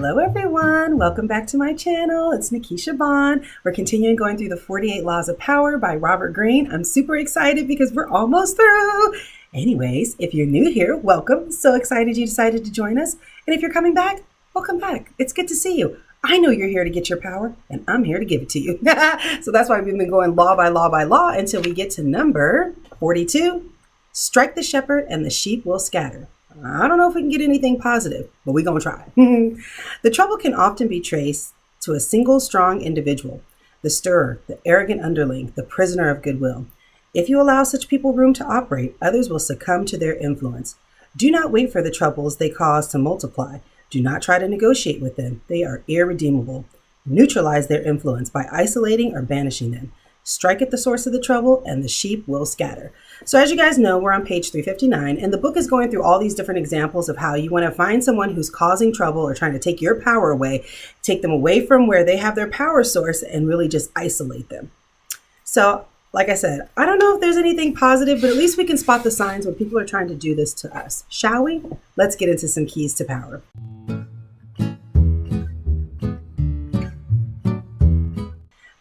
Hello everyone, welcome back to my channel. It's Nikisha Bond. We're continuing going through the 48 Laws of Power by Robert Greene. I'm super excited because we're almost through. Anyways, if you're new here, welcome. So excited you decided to join us. And if you're coming back, welcome back. It's good to see you. I know you're here to get your power and I'm here to give it to you. So that's why we've been going law by law by law until we get to number 42. Strike the shepherd and the sheep will scatter. I don't know if we can get anything positive, but we're going to try. The trouble can often be traced to a single strong individual, the stirrer, the arrogant underling, the prisoner of goodwill. If you allow such people room to operate, others will succumb to their influence. Do not wait for the troubles they cause to multiply. Do not try to negotiate with them. They are irredeemable. Neutralize their influence by isolating or banishing them. Strike at the source of the trouble and the sheep will scatter. So as you guys know, we're on page 359 and the book is going through all these different examples of how you want to find someone who's causing trouble or trying to take your power away, take them away from where they have their power source and really just isolate them. So like I said, I don't know if there's anything positive, but at least we can spot the signs when people are trying to do this to us. Shall we? Let's get into some keys to power.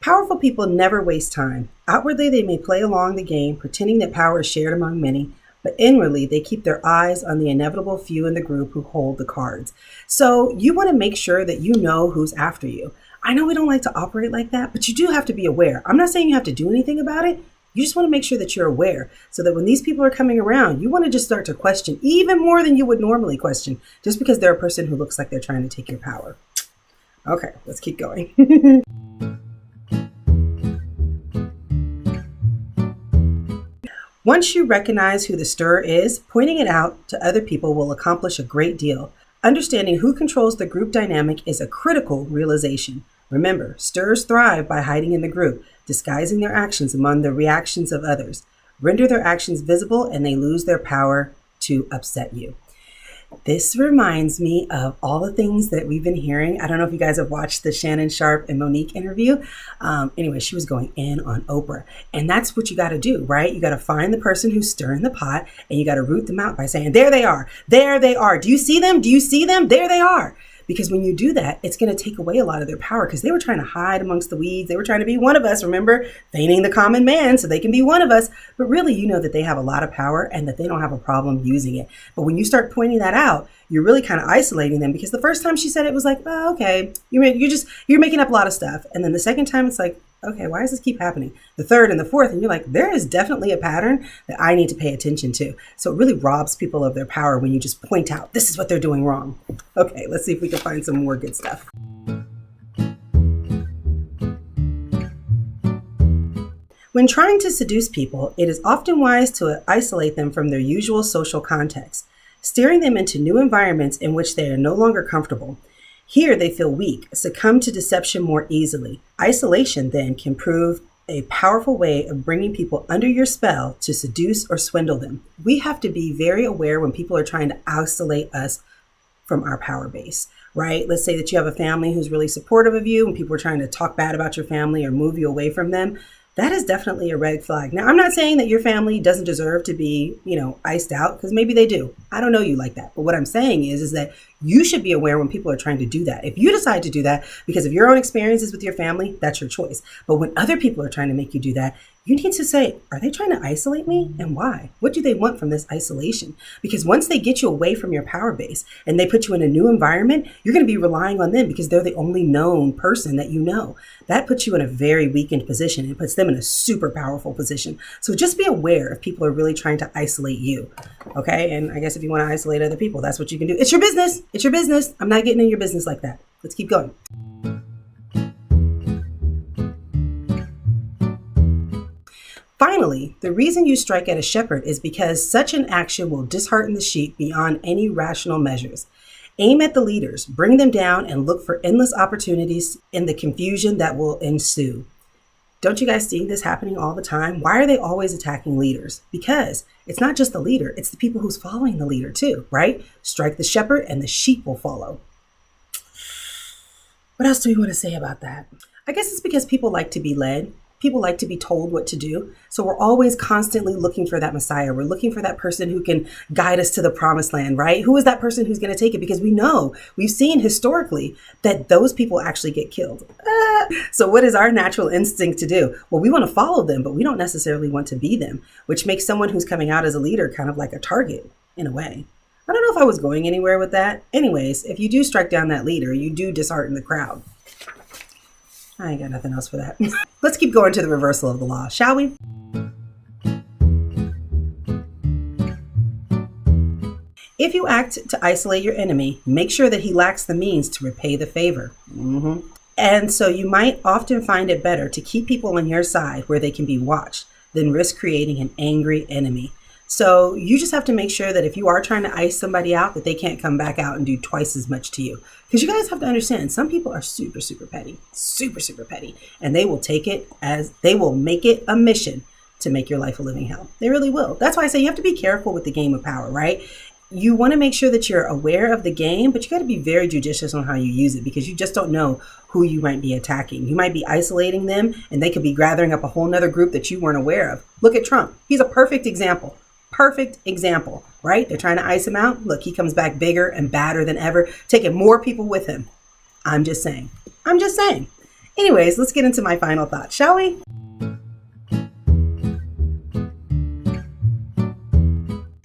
Powerful people never waste time. Outwardly, they may play along the game, pretending that power is shared among many, but inwardly, they keep their eyes on the inevitable few in the group who hold the cards. So you want to make sure that you know who's after you. I know we don't like to operate like that, but you do have to be aware. I'm not saying you have to do anything about it. You just want to make sure that you're aware so that when these people are coming around, you want to just start to question even more than you would normally question, just because they're a person who looks like they're trying to take your power. Okay, let's keep going. Once you recognize who the stirrer is, pointing it out to other people will accomplish a great deal. Understanding who controls the group dynamic is a critical realization. Remember, stirrers thrive by hiding in the group, disguising their actions among the reactions of others. Render their actions visible and they lose their power to upset you. This reminds me of all the things that we've been hearing. I don't know if you guys have watched the Shannon Sharp and Monique interview. Anyway, she was going in on Oprah. And that's what you got to do, right? You got to find the person who's stirring the pot and you got to root them out by saying, there they are. There they are. Do you see them? Do you see them? There they are. Because when you do that, it's going to take away a lot of their power because they were trying to hide amongst the weeds. They were trying to be one of us, remember, feigning the common man so they can be one of us. But really, you know that they have a lot of power and that they don't have a problem using it. But when you start pointing that out, you're really kind of isolating them because the first time she said it was like, oh, okay, you're making up a lot of stuff. And then the second time it's like, okay, why does this keep happening? The third and the fourth, and you're like, there is definitely a pattern that I need to pay attention to. So it really robs people of their power when you just point out, this is what they're doing wrong. Okay, let's see if we can find some more good stuff. When trying to seduce people, it is often wise to isolate them from their usual social context, steering them into new environments in which they are no longer comfortable. Here they feel weak, succumb to deception more easily. Isolation then can prove a powerful way of bringing people under your spell to seduce or swindle them. We have to be very aware when people are trying to isolate us from our power base, right? Let's say that you have a family who's really supportive of you and people are trying to talk bad about your family or move you away from them. That is definitely a red flag. Now, I'm not saying that your family doesn't deserve to be, iced out, because maybe they do. I don't know you like that. But what I'm saying is that you should be aware when people are trying to do that. If you decide to do that because of your own experiences with your family, that's your choice. But when other people are trying to make you do that, you need to say, are they trying to isolate me and why? What do they want from this isolation? Because once they get you away from your power base and they put you in a new environment, you're going to be relying on them because they're the only known person that you know. That puts you in a very weakened position and puts them in a super powerful position. So just be aware if people are really trying to isolate you. Okay. And I guess if you want to isolate other people, that's what you can do. It's your business. It's your business. I'm not getting in your business like that. Let's keep going. Finally, the reason you strike at a shepherd is because such an action will dishearten the sheep beyond any rational measures. Aim at the leaders, bring them down, and look for endless opportunities in the confusion that will ensue. Don't you guys see this happening all the time? Why are they always attacking leaders? Because it's not just the leader, it's the people who's following the leader too, right? Strike the shepherd and the sheep will follow. What else do we want to say about that? I guess it's because people like to be led. People like to be told what to do. So we're always constantly looking for that Messiah. We're looking for that person who can guide us to the promised land, right? Who is that person who's going to take it? Because we've seen historically that those people actually get killed. So what is our natural instinct to do? Well, we want to follow them, but we don't necessarily want to be them, which makes someone who's coming out as a leader kind of like a target in a way. I don't know if I was going anywhere with that. Anyways, if you do strike down that leader, you do dishearten the crowd. I ain't got nothing else for that. Let's keep going to the reversal of the law, shall we? If you act to isolate your enemy, make sure that he lacks the means to repay the favor. And so you might often find it better to keep people on your side where they can be watched than risk creating an angry enemy. So you just have to make sure that if you are trying to ice somebody out, that they can't come back out and do twice as much to you. Because you guys have to understand, some people are super, super petty, and they will make it a mission to make your life a living hell. They really will. That's why I say you have to be careful with the game of power, right? You want to make sure that you're aware of the game, but you got to be very judicious on how you use it, because you just don't know who you might be attacking. You might be isolating them, and they could be gathering up a whole nother group that you weren't aware of. Look at Trump. He's a perfect example. Right? They're trying to ice him out. Look, he comes back bigger and badder than ever, taking more people with him. I'm just saying. Anyways, let's get into my final thoughts, shall we?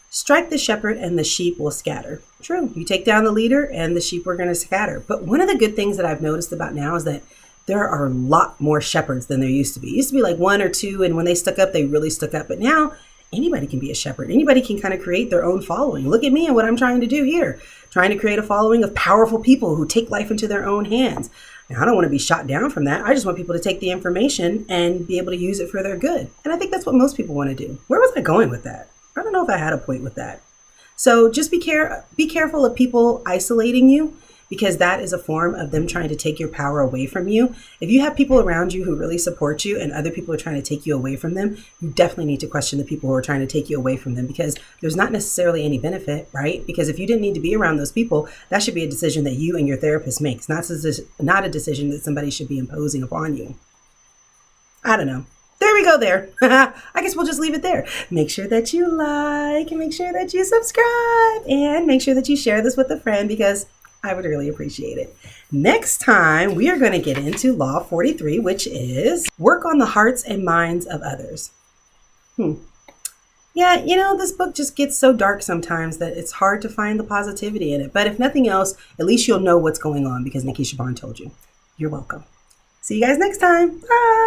Strike the shepherd and the sheep will scatter. True. You take down the leader and the sheep are going to scatter. But one of the good things that I've noticed about now is that there are a lot more shepherds than there used to be. It used to be like one or two, and when they stuck up, they really stuck up. But now anybody can be a shepherd. Anybody can kind of create their own following. Look at me and what I'm trying to do here. Trying to create a following of powerful people who take life into their own hands. Now, I don't want to be shot down from that. I just want people to take the information and be able to use it for their good. And I think that's what most people want to do. Where was I going with that? I don't know if I had a point with that. So just be careful of people isolating you, because that is a form of them trying to take your power away from you. If you have people around you who really support you and other people are trying to take you away from them, you definitely need to question the people who are trying to take you away from them, because there's not necessarily any benefit, right? Because if you didn't need to be around those people, that should be a decision that you and your therapist makes, not a decision that somebody should be imposing upon you. I don't know. There we go there. I guess we'll just leave it there. Make sure that you like, and make sure that you subscribe, and make sure that you share this with a friend, because I would really appreciate it. Next time, we are going to get into Law 43, which is work on the hearts and minds of others. Yeah, this book just gets so dark sometimes that it's hard to find the positivity in it. But if nothing else, at least you'll know what's going on, because Nikisha Bond told you. You're welcome. See you guys next time. Bye.